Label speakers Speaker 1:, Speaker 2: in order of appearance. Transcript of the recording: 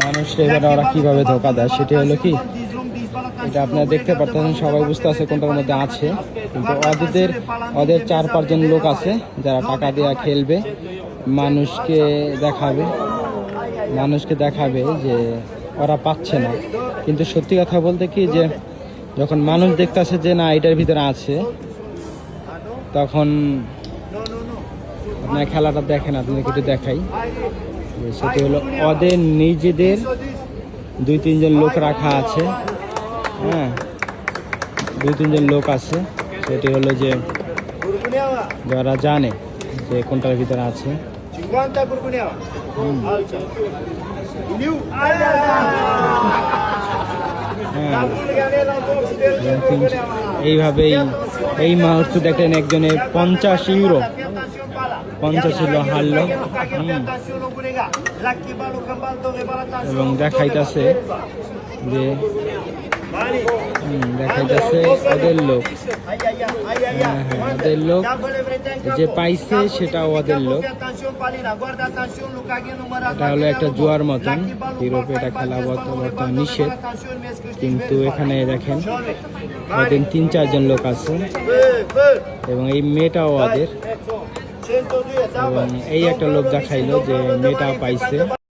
Speaker 1: মানুষকে এবার ওরা কিভাবে ধোকা দেয় সেটা হলো কি, এটা আপনারা দেখতে পাচ্ছেন, সবাই বুঝতে আছে কোনটার মধ্যে আছে, কিন্তু ওদের 4-5 জন লোক আছে যারা টাকা দেওয়া খেলবে, মানুষকে দেখাবে যে ওরা পাচ্ছে না। কিন্তু সত্যি কথা বলতে কি, যে যখন মানুষ দেখতেছে যে না এটার ভিতরে আছে, তখন আপনার খেলাটা দেখেন, আপনাকে একটু দেখাই। সেটি হলো ওদের নিজেদের 2-3 জন লোক রাখা আছে, হ্যাঁ 2-3 জন লোক আছে। সেটি হলো যে যারা জানে যে কোনটার ভিতরে আছে। এইভাবেই এই মুহূর্তে দেখেন একজনের 50 ইউরো হারলো, এবং দেখাইতেছে যে ওদের লোক, ওদের লোক যে পাইছে সেটা ওদের লোক। এটা হলো একটা জুয়ার মতন, ইউরোপে এটা খেলা বর্তমান নিষেধ, কিন্তু এখানে দেখেন ওদের 3-4 জন লোক আছে, এবং এই মেয়েটাও ওদের, এবং এই একটা লোক দেখাইলো যে মেয়েটা পাইছে।